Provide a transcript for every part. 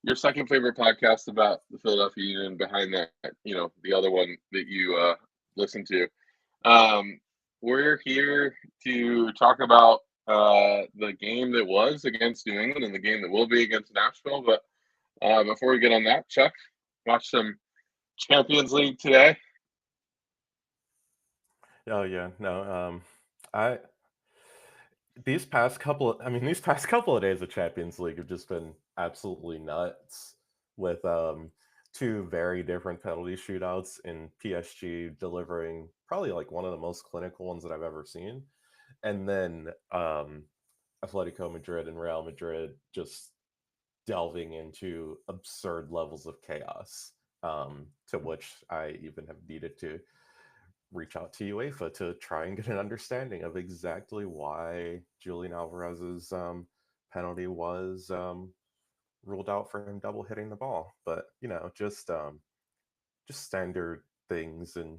your second favorite podcast about the Philadelphia Union behind that, the other one that you listen to. Um, we're here to talk about the game that was against New England and the game that will be against Nashville. But before we get on that, Chuck, watch some Champions League today. Oh yeah, no. I these past couple of days of Champions League have just been absolutely nuts with two very different penalty shootouts in PSG delivering probably like one of the most clinical ones that I've ever seen, and then Atletico Madrid and Real Madrid just delving into absurd levels of chaos. To which I even have needed to reach out to UEFA to try and get an understanding of exactly why Julian Alvarez's penalty was ruled out for him double hitting the ball. But just standard things and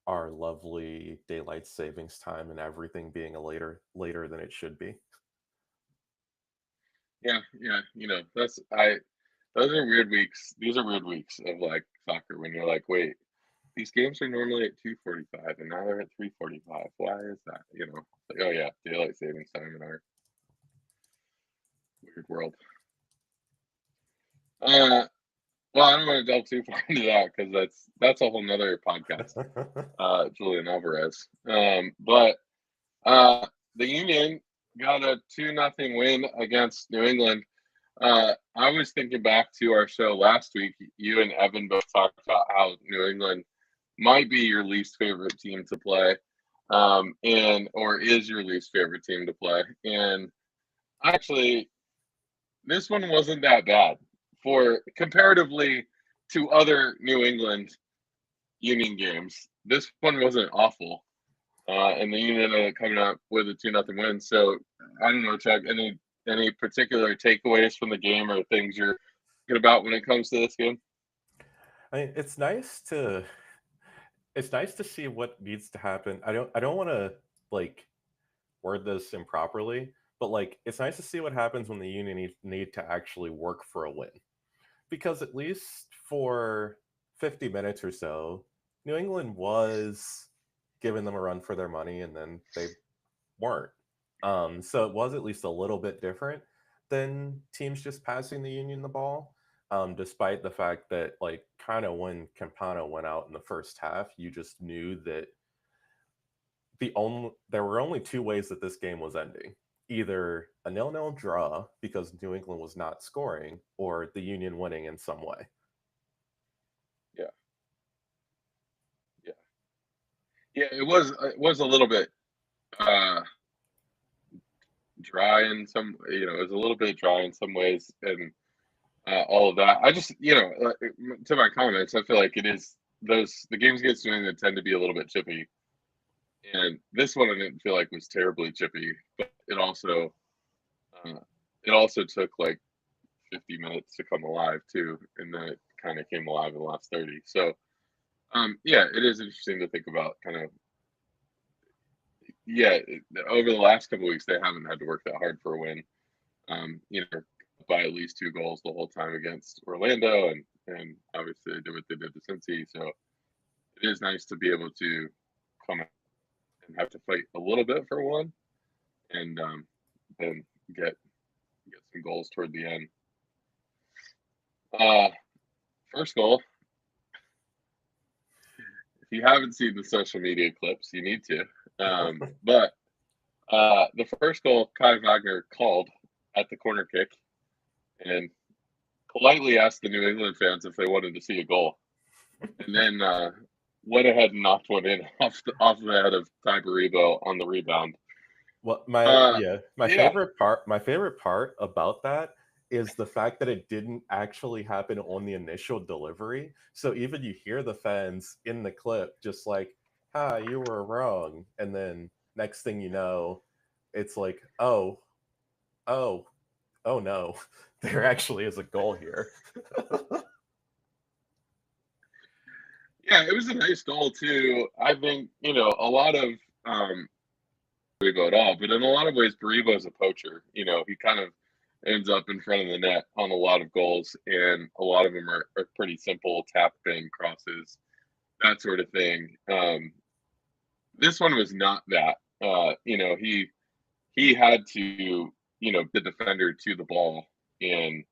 our lovely daylight savings time and everything being a later than it should be. Yeah. Those are weird weeks. These are weird weeks of like soccer when you're like, wait, these games are normally at 2:45 and now they're at 3:45. Why is that? Like, oh yeah, daylight savings time in our weird world. Uh, well, I don't want to delve too far into that because that's a whole nother podcast. Julian Alvarez. But the Union got a 2-0 win against New England. I was thinking back to our show last week. You and Evan both talked about how New England might be your least favorite team to play, or is your least favorite team to play. And actually, this one wasn't that bad for comparatively to other New England Union games. This one wasn't awful, and the Union ended up coming out with a 2-0 win. So I don't know, Chuck. Any particular takeaways from the game or things you're thinking about when it comes to this game? I mean, it's nice to see what needs to happen. I don't want to like word this improperly, but like it's nice to see what happens when the Union need to actually work for a win. Because at least for 50 minutes or so, New England was giving them a run for their money, and then they weren't. So it was at least a little bit different than teams just passing the Union the ball. Despite the fact that, like, kind of when Campana went out in the first half, you just knew that there were only two ways that this game was ending: either a nil-nil draw because New England was not scoring, or the Union winning in some way. Yeah, yeah, yeah. It was a little bit uh, dry in some. It was a little bit dry in some ways, and all of that. I just, to my comments, I feel like it is the games against New England tend to be a little bit chippy, and this one I didn't feel like was terribly chippy, but uh, it also took like 50 minutes to come alive too, and then it kind of came alive in the last 30. So, yeah, it is interesting to think about. Kind of, yeah, over the last couple of weeks they haven't had to work that hard for a win. By at least 2 goals the whole time against Orlando, and obviously they did what they did to Cincy. So it is nice to be able to come out and have to fight a little bit for one, and then get some goals toward the end. Uh, First goal. If you haven't seen the social media clips, you need to. But the first goal, Kai Wagner called at the corner kick and politely asked the New England fans if they wanted to see a goal, and then went ahead and knocked one in off the head of Ty Baribo on the rebound. Well, Uh, my yeah, favorite part about that is the fact that it didn't actually happen on the initial delivery. So even you hear the fans in the clip just like, "Ha, you were wrong," and then next thing you know, it's like, oh, oh no, there actually is a goal here. yeah, it was a nice goal too. I think a lot of Baribo at all, but in a lot of ways, Baribo's a poacher. He kind of ends up in front of the net on a lot of goals, and a lot of them are pretty simple tap in crosses, that sort of thing. This one was not that. He had to the defender to the ball, and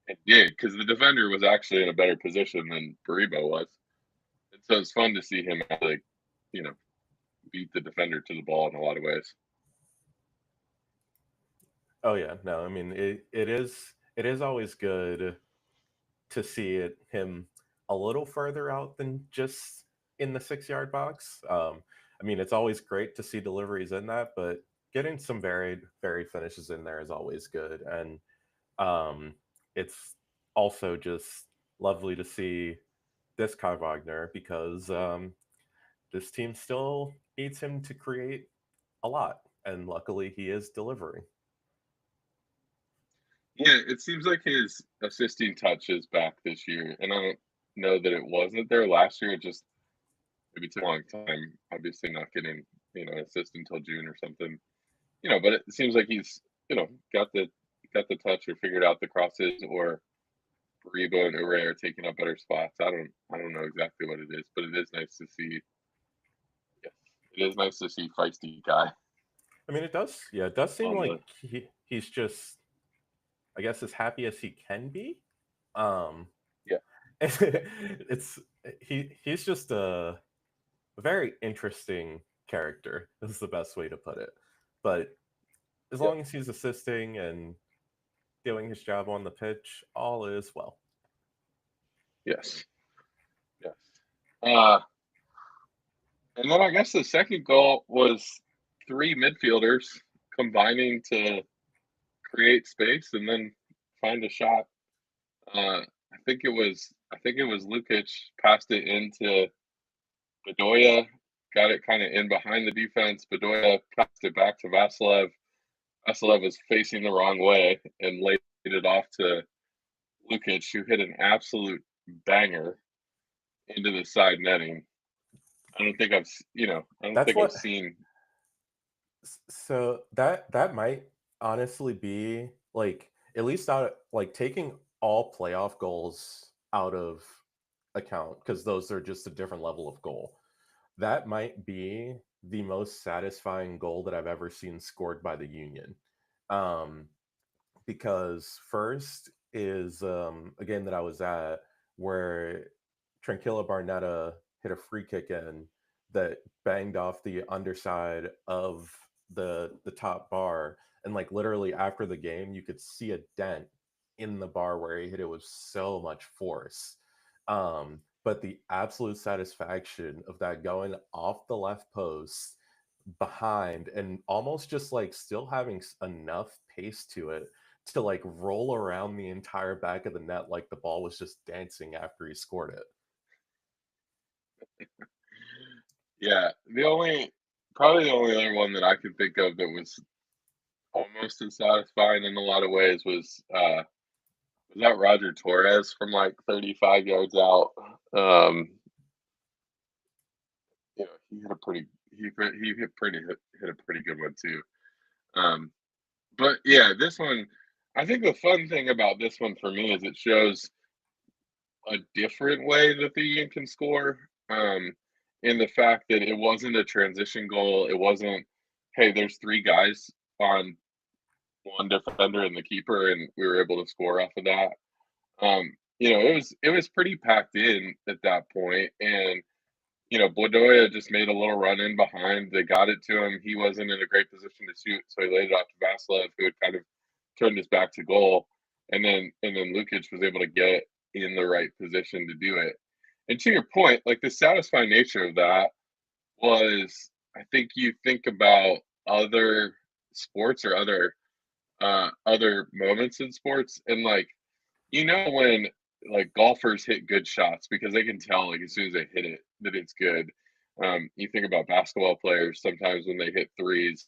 it did, because the defender was actually in a better position than Baribo was. And so it's fun to see him actually, you know, beat the defender to the ball in a lot of ways. Oh yeah, no, I mean it is always good to see him a little further out than just in the 6 yard box. I mean, it's always great to see deliveries in that, but getting some varied finishes in there is always good. And um, it's also just lovely to see this Kai Wagner because this team still needs him to create a lot, and luckily he is delivering. Yeah, it seems like his assisting touch is back this year, and I don't know that it wasn't there last year. It just maybe took a long time. Obviously, not getting an assist until June or something. But it seems like he's got the touch or figured out the crosses, or Baribo and Ure are taking up better spots. I don't know exactly what it is, but it is nice to see. Yes, it is nice to see feisty guy I mean, it does, yeah, it does seem on like the. he's just, I guess, as happy as he can be. Um, Yeah, it's he's just a very interesting character. Is the best way to put it. But as yeah, long as he's assisting and doing his job on the pitch, all is well. yes, yes. Uh, and then I guess the second goal was three midfielders combining to create space and then find a shot. I think it was Lukic passed it into Bedoya, got it kind of in behind the defense. Bedoya passed it back to Vasilev. Vasilev was facing the wrong way and laid it off to Lukic, who hit an absolute banger into the side netting. I don't That's think I've what. seen. So that might honestly be like, at least out of, like, taking all playoff goals out of account, because those are just a different level of goal. That might be the most satisfying goal that I've ever seen scored by the Union. Um, because first is a game that I was at where Tranquilla Barnetta hit a free kick in that banged off the underside of the top bar, and like literally after the game you could see a dent in the bar where he hit it with so much force. But the absolute satisfaction of that going off the left post behind and almost just like still having enough pace to it to like roll around the entire back of the net like the ball was just dancing after he scored it. Yeah, probably the only other one that I could think of that was almost as satisfying in a lot of ways was that Roger Torres from like 35 yards out. Um, he hit a pretty he hit a pretty good one too. Um, but yeah, this one, I think the fun thing about this one for me is it shows a different way that the Union can score. In the fact that it wasn't a transition goal, it wasn't, hey, there's three guys on one defender and the keeper, and we were able to score off of that. It was pretty packed in at that point, and Bedoya just made a little run in behind. They got it to him. He wasn't in a great position to shoot, so he laid it off to Vasilev, who had kind of turned his back to goal, and then Lukic was able to get in the right position to do it. And to your point, like the satisfying nature of that was, I think you think about other sports or other moments in sports, and like when like golfers hit good shots because they can tell like as soon as they hit it that it's good. You think about basketball players sometimes when they hit threes,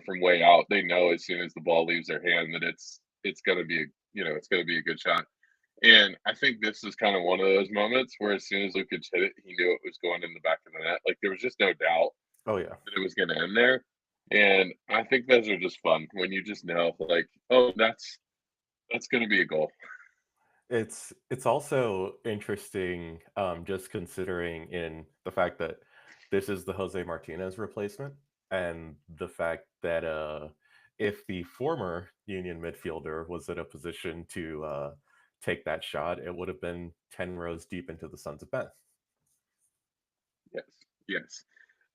from way out, they know as soon as the ball leaves their hand that it's gonna be it's gonna be a good shot. And I think this is kind of one of those moments where as soon as Lukic hit it, he knew it was going in the back of the net. Like there was just no doubt Oh yeah. that it was going to end there. And I think those are just fun when you just know, like, oh, that's going to be a goal. It's also interesting, just considering in the fact that this is the Jose Martinez replacement, and the fact that if the former Union midfielder was in a position to take that shot, it would have been 10 rows deep into the Sons of Ben. Yes, yes.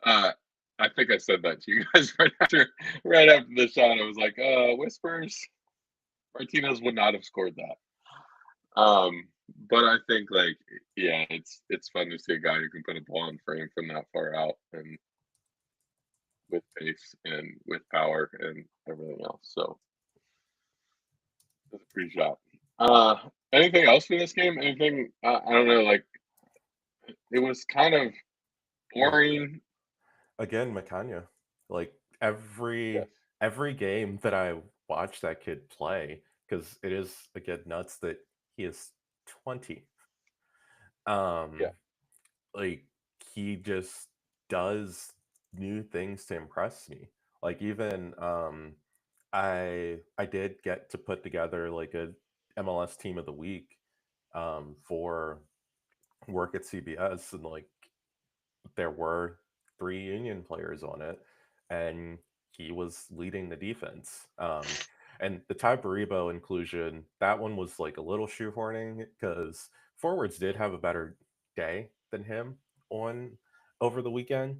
Uh, I think I said that to you guys right after the shot. I was like, whispers. Martinez would not have scored that. But I think like, yeah, it's fun to see a guy who can put a ball in frame from that far out and with pace and with power and everything else. So that's a pretty shot. Uh, Anything else for this game? Anything? I don't know. Like it was kind of boring. Again, Macanya, like Yes. every game that I watch that kid play, because it is again nuts that he is 20. Yeah. Um, like he just does new things to impress me. Like even I did get to put together like a MLS team of the week for work at CBS, and like there were 3 Union players on it, and he was leading the defense. And the Ty Baribo inclusion, that one was like a little shoehorning because forwards did have a better day than him on over the weekend.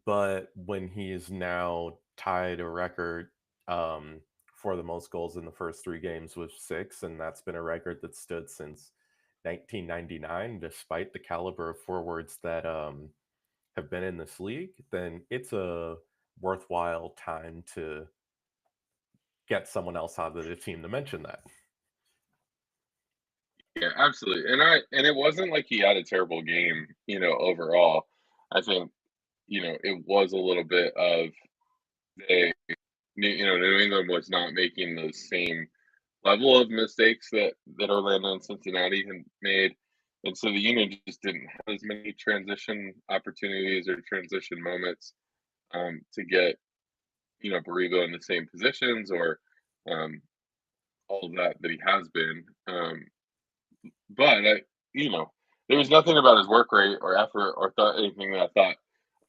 But when he's now tied a record um, for the most goals in the first 3 games with 6, and that's been a record that stood since 1999, despite the caliber of forwards that have been in this league, then it's a worthwhile time to get someone else out of the team to mention that. Yeah, absolutely. And it wasn't like he had a terrible game, overall. I think, it was a little bit of they New England was not making the same level of mistakes that Orlando and Cincinnati had made. And so the Union just didn't have as many transition opportunities or transition moments to get, Borrego in the same positions or um, all of that he has been. But there was nothing about his work rate or effort or thought anything that I thought,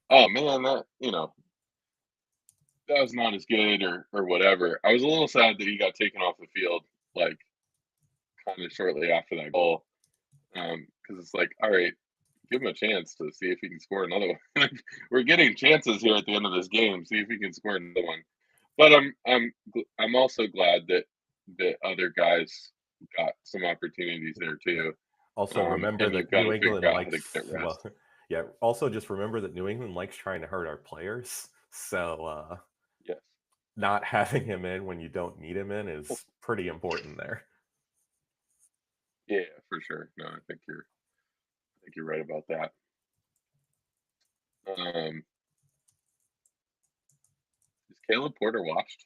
oh man, that was not as good or whatever. I was a little sad that he got taken off the field like kind of shortly after that goal because it's like, all right, give him a chance to see if he can score another one. We're getting chances here at the end of this game. See if he can score another one. But I'm also glad that other guys got some opportunities there too. Also, remember And you've that got New to figure England out how to likes, get well, rest. yeah, also just remember that New England likes trying to hurt our players. So, Yes. not having him in when you don't need him in is pretty important there. Yeah, for sure. No, I think you're right about that. Um, is Caleb Porter washed?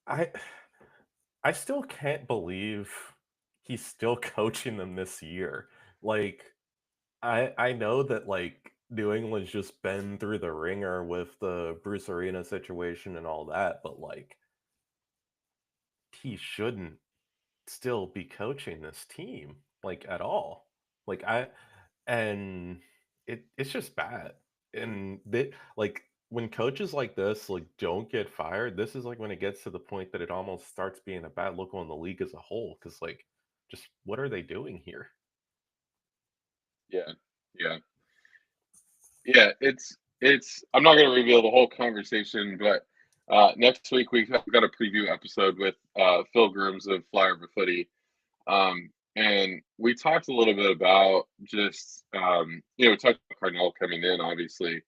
I I still can't believe he's still coaching them this year. Like I know that like New England's just been through the ringer with the Bruce Arena situation and all that, but like he shouldn't still be coaching this team like at all. Like I and it's just bad. And they like when coaches like this like don't get fired, this is like when it gets to the point that it almost starts being a bad look on the league as a whole cuz like just what are they doing here? Yeah, yeah, yeah. It's. I'm not going to reveal the whole conversation, but next week we've got a preview episode with Phil Grooms of Flyer Footy. And we talked a little bit about just, we talked about Cardinal coming in, obviously.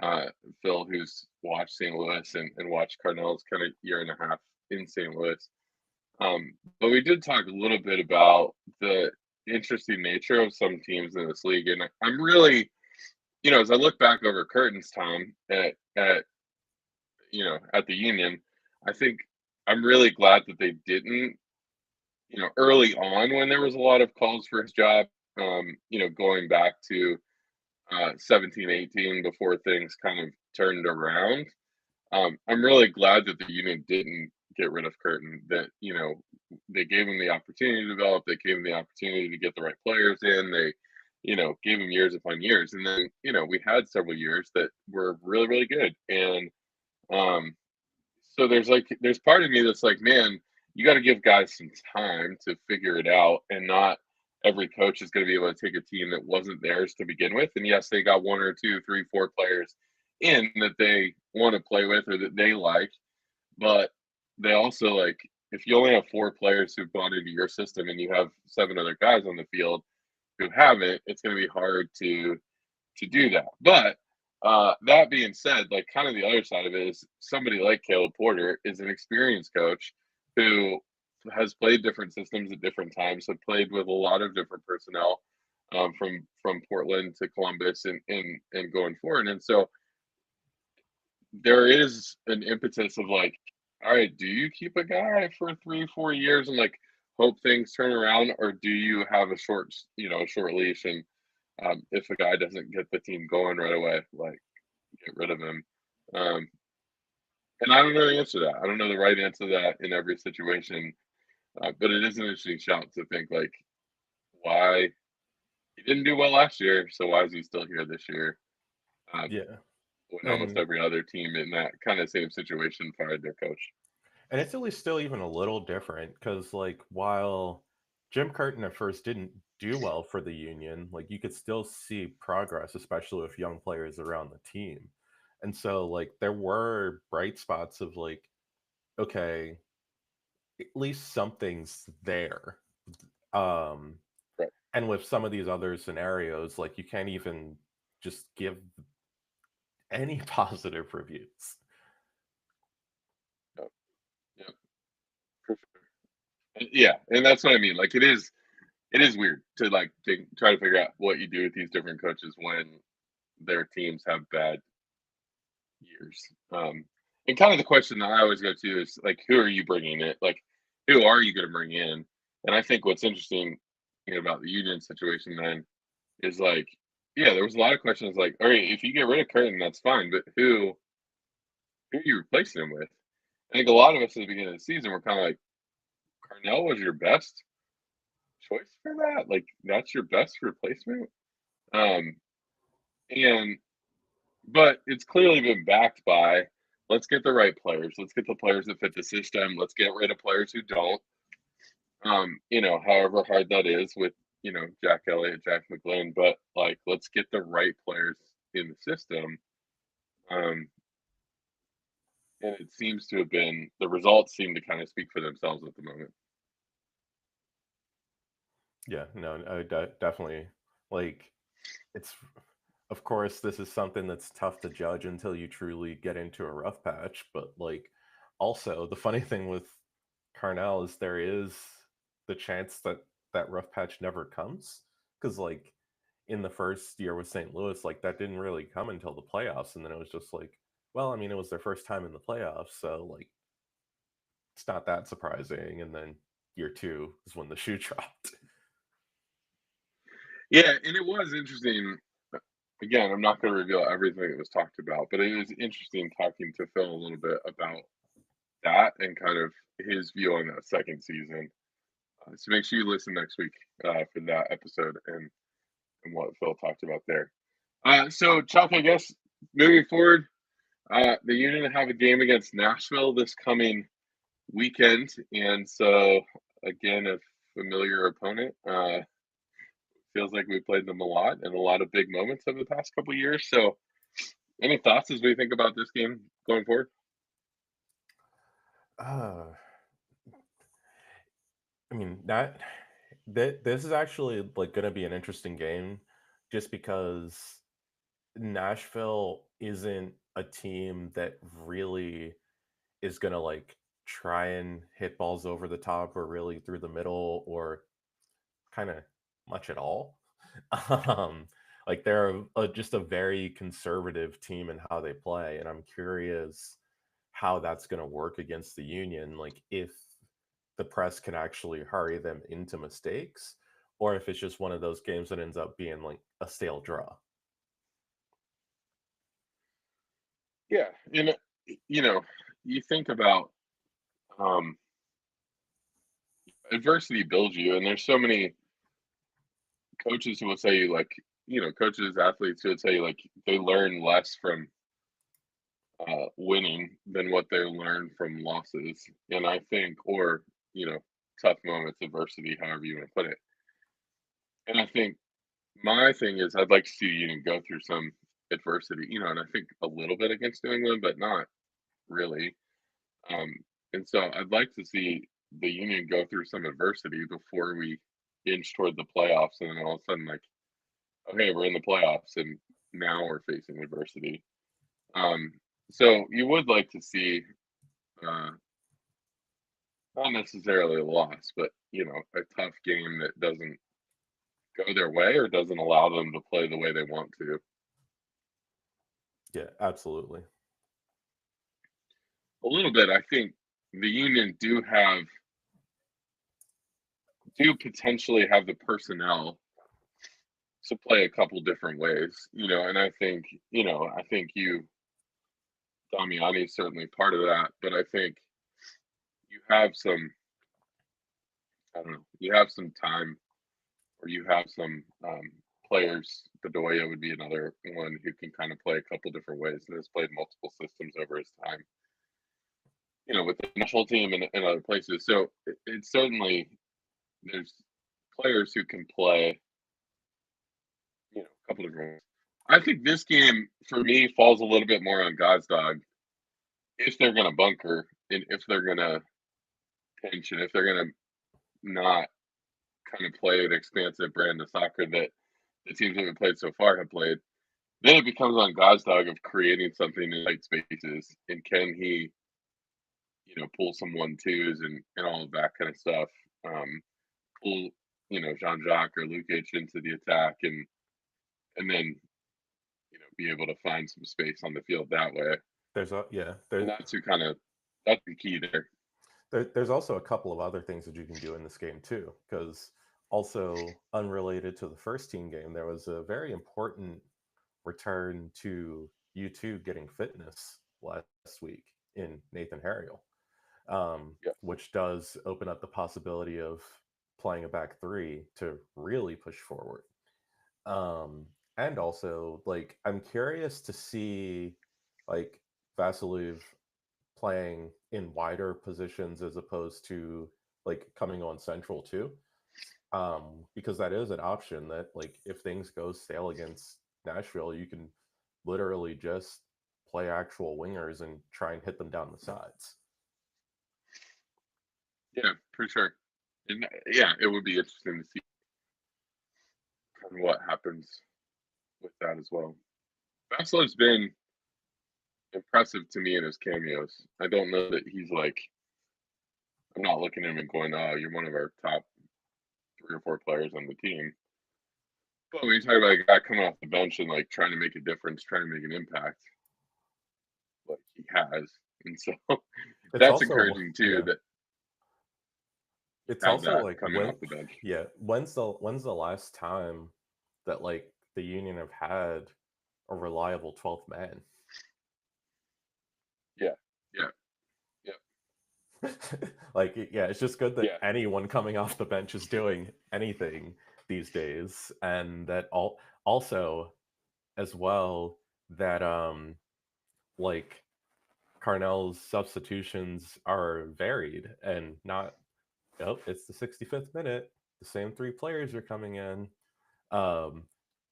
Uh, Phil, who's watched St. Louis and watched Cardinals kind of year and a half in St. Louis. But we did talk a little bit about the interesting nature of some teams in this league. And I'm really, as I look back over Curtin's time at the Union, I think I'm really glad that they didn't early on when there was a lot of calls for his job, going back to 17, 18 before things kind of turned around. I'm really glad that the union didn't get rid of Curtin. That they gave him the opportunity to develop. They gave him the opportunity to get the right players in. They, gave him years upon years, and then we had several years that were really really good. And um, so there's part of me that's like, man, you got to give guys some time to figure it out, and not every coach is going to be able to take a team that wasn't theirs to begin with. And yes, they got one or two, three, four players in that they want to play with or that they like, but they also like if you only have four players who've bought into your system and you have seven other guys on the field who haven't, it's going to be hard to do that. But that being said, like kind of the other side of it is somebody like Caleb Porter is an experienced coach who has played different systems at different times, have played with a lot of different personnel from Portland to Columbus and going forward. And so there is an impetus of like, all right, do you keep a guy for 3, 4 years and like hope things turn around, or do you have a short leash and if a guy doesn't get the team going right away, like get rid of him. Um, and I don't know the answer to that. I don't know the right answer to that in every situation. But it is an interesting shout to think like why he didn't do well last year, so why is he still here this year? Uh, Yeah. when almost And every other team in that kind of same situation fired their coach. it's at least still even a little different because, like, while Jim Curtin at first didn't do well for the Union, like, you could still see progress, especially with young players around the team. And so, like, there were bright spots of, like, okay, at least something's there. Um, Right. and with some of these other scenarios, like, you can't even just give any positive reviews. Yep. Yep. For sure. Yeah, and that's what I mean. Like it is weird to like try to figure out what you do with these different coaches when their teams have bad years. And kind of the question that I always go to is like, who are you bringing in? Like, who are you going to bring in? And I think what's interesting about the union situation then is like, yeah, there was a lot of questions like, all right, if you get rid of Curtin, that's fine, but who are you replacing him with? I think a lot of us at the beginning of the season were kind of like, Carnell was your best choice for that. Like, that's your best replacement. Um, and But it's clearly been backed by, let's get the right players. Let's get the players that fit the system. Let's get rid of players who don't. However hard that is with, Jack Elliott, Jack McGlynn, but like let's get the right players in the system. Um, and it seems to have been the results seem to kind of speak for themselves at the moment. Yeah, no, definitely. Like, it's of course this is something that's tough to judge until you truly get into a rough patch. But like, also the funny thing with Carnell is there is the chance that that rough patch never comes because like in the first year with St. Louis, like that didn't really come until the playoffs, and then it was just like, well, I mean, it was their first time in the playoffs, so like it's not that surprising. And then year two is when the shoe dropped. Yeah, and it was interesting. Again, I'm not going to reveal everything that was talked about, but it was interesting talking to Phil a little bit about that and kind of his view on that second season. So make sure you listen next week for that episode and what Phil talked about there. So Chuck, I guess moving forward, the Union have a game against Nashville this coming weekend, and so again, a familiar opponent. Feels like we played them a lot and a lot of big moments over the past couple of years. So, any thoughts as we think about this game going forward? uh I mean, this is actually like going to be an interesting game just because Nashville isn't a team that really is going to like try and hit balls over the top or really through the middle or kind of much at all. um like they're just a very conservative team in how they play, and I'm curious how that's going to work against the Union, like if the press can actually hurry them into mistakes or if it's just one of those games that ends up being like a stale draw. Yeah, and you know, you think about um, adversity builds you, and there's so many coaches who will tell you like, coaches, athletes who will tell you like they learn less from winning than what they learn from losses, and I think, or tough moments, adversity, however you want to put it, and I think my thing is I'd like to see the Union go through some adversity, and I think a little bit against New England, but not really. Um, and so I'd like to see the Union go through some adversity before we inch toward the playoffs, and then all of a sudden, like, okay, we're in the playoffs, and now we're facing adversity. Um, so you would like to see, uh, not necessarily a loss, but a tough game that doesn't go their way or doesn't allow them to play the way they want to. Yeah, absolutely. A little bit, I think the Union do potentially have the personnel to play a couple different ways, and I think Damiani is certainly part of that, but I think you have some, I don't know, you have some time, or you have some players. Bedoya would be another one who can kind of play a couple different ways and has played multiple systems over his time, with the national team and other places. So it's certainly, there's players who can play, a couple different ways. I think this game for me falls a little bit more on God's dog if they're going to bunker and if they're going to pinch and if they're going to not kind of play an expansive brand of soccer that the teams that have played so far have played. Then it becomes on God's dog of creating something in tight spaces, and can he, pull some 1-2s and all of that kind of stuff. Pull, Jean Jacques or Lukic into the attack, and then be able to find some space on the field that way. There's a yeah, And that's the key there. there's also a couple of other things that you can do in this game too, because also unrelated to the first team game, there was a very important return to U2 getting fitness last week in Nathan Harriel, Yeah, which does open up the possibility of playing a back three to really push forward. Um, and also, like, I'm curious to see, like, Vasilev playing in wider positions as opposed to like coming on central too, because that is an option that, like, if things go stale against Nashville, you can literally just play actual wingers and try and hit them down the sides. yeah, for sure. And yeah, it would be interesting to see kind of what happens with that as well. Vasilev's been impressive to me in his cameos. I don't know that he's like, I'm not looking at him and going, "Oh, you're one of our top 3 or 4 players on the team." But when you talk about a guy coming off the bench and like trying to make a difference, trying to make an impact, like he has, and so It's that's also encouraging too. yeah, That it's have also that like coming off the bench. when's the last time that like the Union have had a reliable 12th man? Yeah, yeah, yeah, Like, yeah, it's just good that yeah, anyone coming off the bench is doing anything these days, and that also as well that like Carnell's substitutions are varied and not, oh, it's the 65th minute, the same three players are coming in. Um,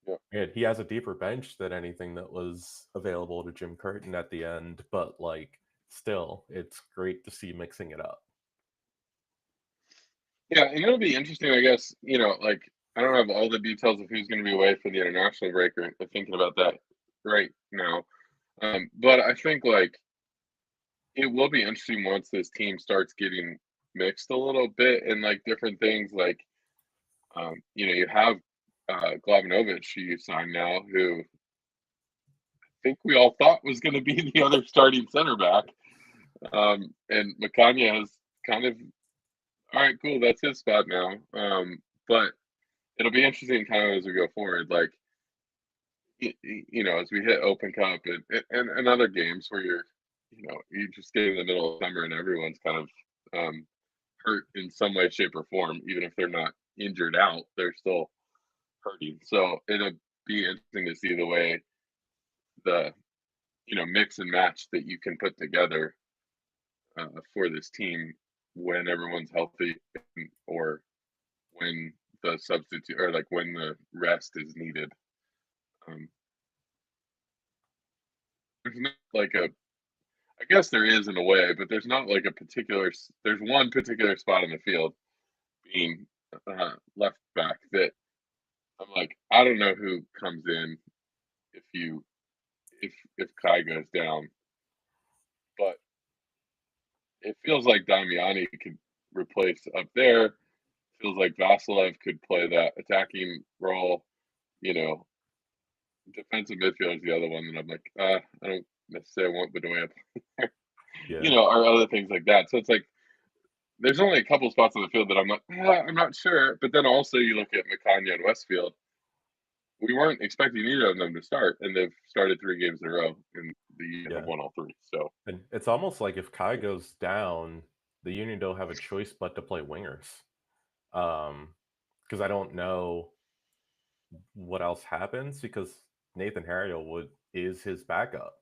yeah. and he has a deeper bench than anything that was available to Jim Curtin at the end, but like still, it's great to see mixing it up. Yeah, and it'll be interesting, I guess. Like I don't have all the details of who's going to be away for the international break or thinking about that right now. But I think like it will be interesting once this team starts getting mixed a little bit and like different things. Like you have Glavinovic who you signed now, who I think we all thought was going to be the other starting center back, and Makanya has kind of, all right, cool, that's his spot now. But it'll be interesting kind of as we go forward. Like, as we hit Open Cup and other games where you just get in the middle of summer and everyone's kind of hurt in some way, shape, or form, even if they're not injured out, they're still hurting. So it'll be interesting to see the way the mix and match that you can put together for this team when everyone's healthy or when the substitute or like when the rest is needed. Um, there's not like a, I guess there is in a way, but there's not like a particular. There's one particular spot on the field being left back that I'm like, I don't know who comes in if Kai goes down, but it feels like Damiani could replace up there. Feels like Vasilev could play that attacking role. You know, defensive midfielder is the other one that I'm like, I don't necessarily want Bedoya. Yeah. Or other things like that. So it's like there's only a couple spots on the field that I'm like, I'm not sure. But then also you look at McCanya and Westfield. We weren't expecting either of them to start, and they've started 3 games in a row, and the Union have Yeah. won all 3. So And it's almost like if Kai goes down, the Union don't have a choice but to play wingers. Because I don't know what else happens because Nathan Harrielwood is his backup.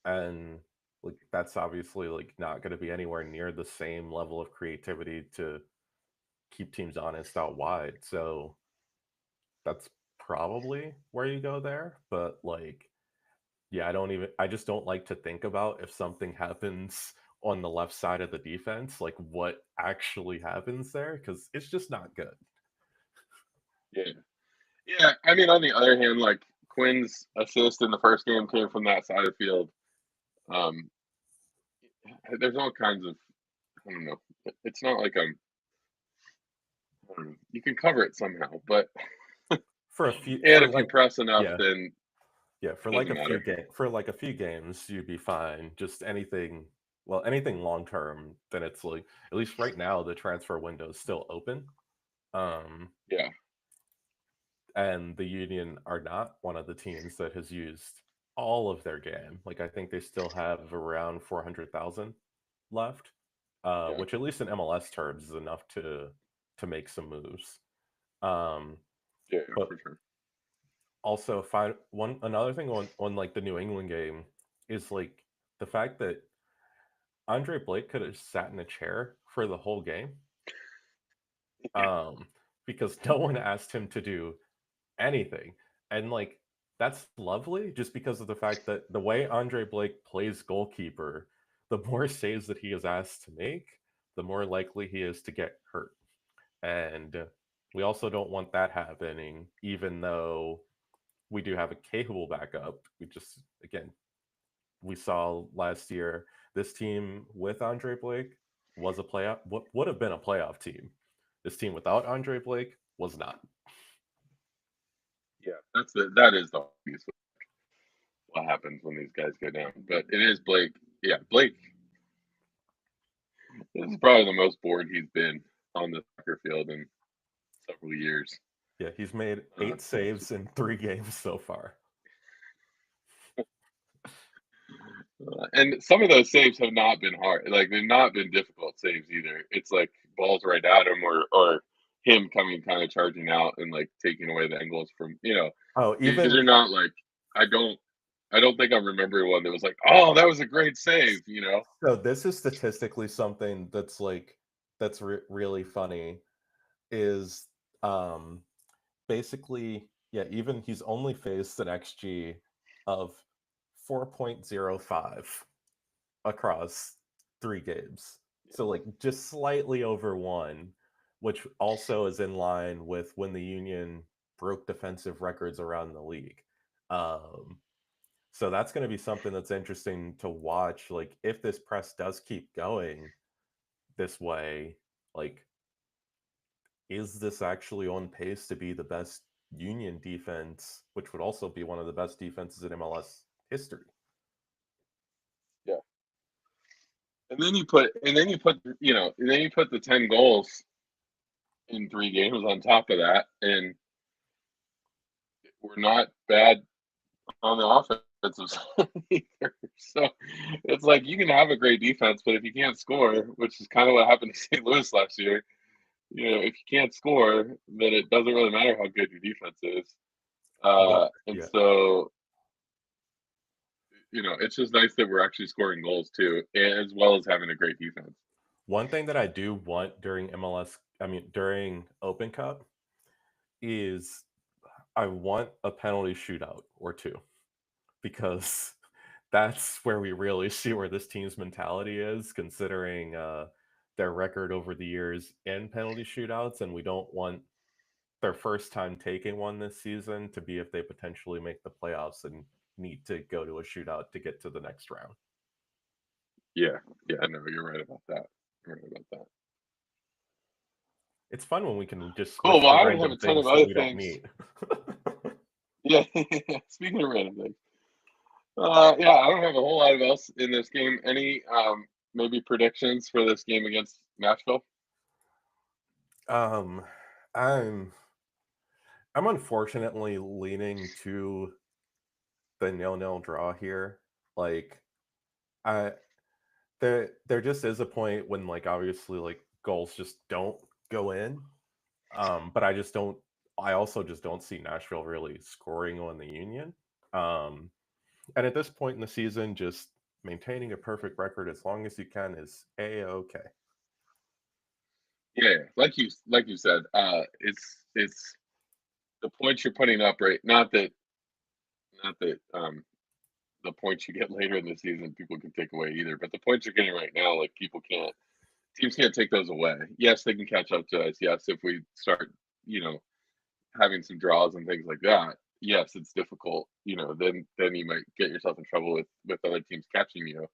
And like that's obviously like not going to be anywhere near the same level of creativity to keep teams honest out wide. So that's probably where you go there. But like, yeah, I just don't like to think about if something happens on the left side of the defense, like what actually happens there, because it's just not good. yeah, yeah. I mean, on the other hand, like Quinn's assist in the first game came from that side of the field. Um, there's all kinds of I don't know. It's not like you can cover it somehow, but For a few, and for if you like, press enough, yeah, then yeah, it doesn't matter. for like a few games, you'd be fine. Just anything, well, anything long term, then it's like at least right now the transfer window is still open. Um, Yeah, and the Union are not one of the teams that has used all of their game. Like I think they still have around 400,000 left, yeah, which at least in MLS terms is enough to make some moves. Um, yeah, but for sure. also, another thing on like the New England game is like the fact that Andre Blake could have sat in a chair for the whole game, um, because no one asked him to do anything. And like that's lovely just because of the fact that the way Andre Blake plays goalkeeper, the more saves that he is asked to make, the more likely he is to get hurt. And we also don't want that happening, even though we do have a capable backup. We just, again, we saw last year this team with Andre Blake was a playoff, what would have been a playoff team. This team without Andre Blake was not. Yeah, that is the obvious what happens when these guys go down. But it is Blake. Yeah, Blake. This is probably the most bored he's been on the soccer field in several years. Yeah, he's made Uh, 8 saves in 3 games so far. and some of those saves have not been hard. Like they've not been difficult saves either. It's like balls right at him or him coming kind of charging out and like taking away the angles from Oh, these even are not like I don't I don't think I remember one that was like, oh, that was a great save. so this is statistically something that's like that's really funny is um basically, yeah, even he's only faced an XG of 4.05 across 3 games. So like just slightly over 1, which also is in line with when the Union broke defensive records around the league. Um, so that's going to be something that's interesting to watch. Like if this press does keep going this way, like is this actually on pace to be the best Union defense, which would also be one of the best defenses in MLS history? Yeah. And then you put the 10 goals in 3 games on top of that, and we're not bad on the offensive side either. So it's like you can have a great defense, but if you can't score, which is kind of what happened to St. Louis last year, if you can't score, then it doesn't really matter how good your defense is. What? And Yeah. so, it's just nice that we're actually scoring goals too, as well as having a great defense. One thing that I do want during during Open Cup is I want a penalty shootout or two because that's where we really see where this team's mentality is, considering their record over the years in penalty shootouts, and we don't want their first time taking one this season to be if they potentially make the playoffs and need to go to a shootout to get to the next round. Yeah, yeah, I know you're right about that. You're right about that. It's fun when we can just Cool. switch Well, to I don't have random a ton of things that other we don't things. meet. Yeah, speaking of random things, yeah, I don't have a whole lot of else in this game. Any maybe predictions for this game against Nashville? um, I'm I'm unfortunately leaning to the nil-nil draw here. Like I there just is a point when like obviously like goals just don't go in. But I also just don't see Nashville really scoring on the Union. Um and at this point in the season, just maintaining a perfect record as long as you can is a-okay. Yeah, like you said, it's the points you're putting up, right? Not that the points you get later in the season people can take away either, but the points you're getting right now, like teams can't take those away. Yes, they can catch up to us. Yes, if we start, you know, having some draws and things like that. Yes, it's difficult. Then you might get yourself in trouble with other teams catching you.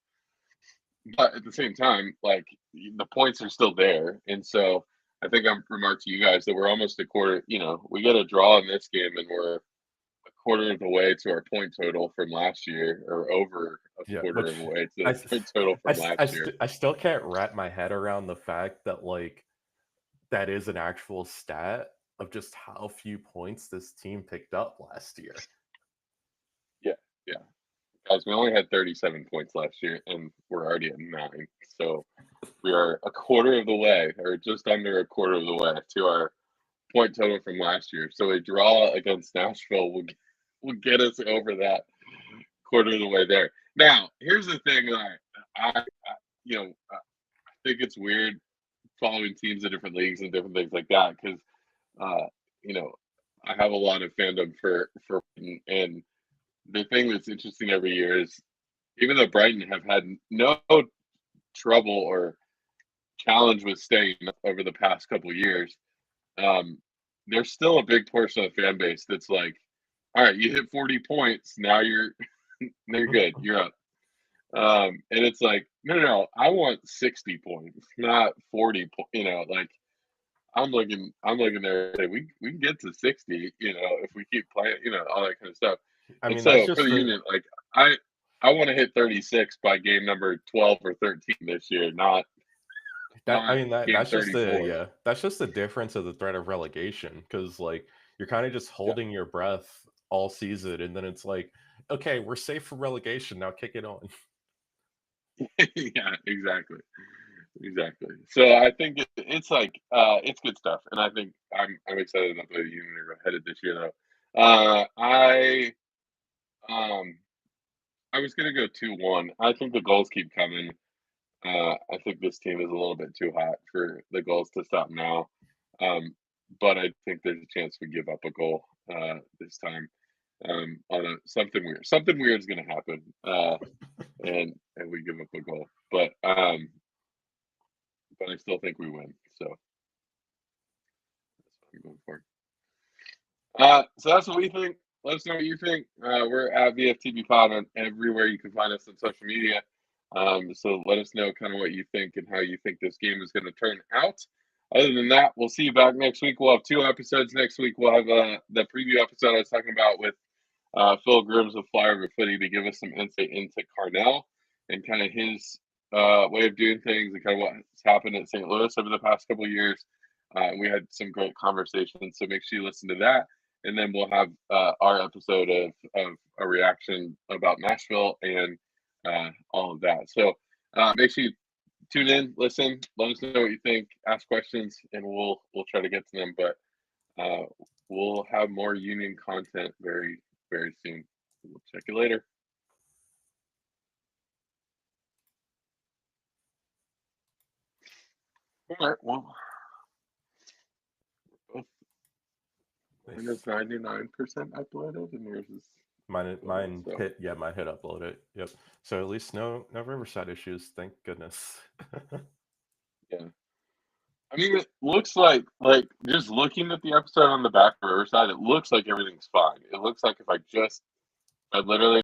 But at the same time, like the points are still there, and so I think I'm remarked to you guys that we're almost a quarter. We get a draw in this game, and we're a quarter of the way to our point total from last year, or over a Yeah, quarter which of the way to I the s- point total from last year. I still can't wrap my head around the fact that like that is an actual stat of just how few points this team picked up last year. Yeah, yeah. Guys, we only had 37 points last year, and we're already at 9. So we are a quarter of the way, or just under a quarter of the way, to our point total from last year. So a draw against Nashville will get us over that quarter of the way there. Now, here's the thing that I think it's weird following teams in different leagues and different things like that because, uh, you know, I have a lot of fandom for Brighton, and the thing that's interesting every year is even though Brighton have had no trouble or challenge with staying over the past couple of years, um, there's still a big portion of the fan base that's like, all right, you hit 40 points, now you're now you're good, you're up. And it's like, no, no, no, I want 60 points, not 40. Like I'm looking there. Say, we can get to 60, if we keep playing, all that kind of stuff. I And mean, that's so for just the the Union, like I want to hit 36 by game number 12 or 13 this year, not that I not mean game that's just the 34. yeah, that's just the difference of the threat of relegation because like you're kind of just Yeah. holding your breath all season, and then it's like, okay, we're safe from relegation now, kick it on. Yeah, exactly. Exactly. So I think it's like it's good stuff, and I think I'm excited about the way the Union are headed this year, though. Um I was gonna go 2-1. I think the goals keep coming. I think this team is a little bit too hot for the goals to stop now. Um, but I think there's a chance we give up a goal this time. On something weird. Something weird is gonna happen, and we give up a goal. But I still think we win. So that's what I'm going for. So that's what we think. Let us know what you think. We're at VFTB Pod on everywhere you can find us on social media. So let us know kind of what you think and how you think this game is going to turn out. Other than that, we'll see you back next week. We'll have 2 episodes next week. We'll have the preview episode I was talking about with Phil Grims of Flyover Footy to give us some insight into Carnell and kind of his way of doing things and kind of what's happened at St. Louis over the past couple of years. We had some great conversations, so make sure you listen to that. and then we'll have our episode of a reaction about Nashville and all of that. So make sure you tune in, listen, let us know what you think, ask questions, and we'll try to get to them. But we'll have more Union content very, very soon. We'll check you later. All right. Well, mine is 99% uploaded, and yours is Mine so. hit upload it. Yep. So at least no Riverside issues. Thank goodness. Yeah. I mean, it looks like just looking at the episode on the back of Riverside, it looks like everything's fine. It looks like if I literally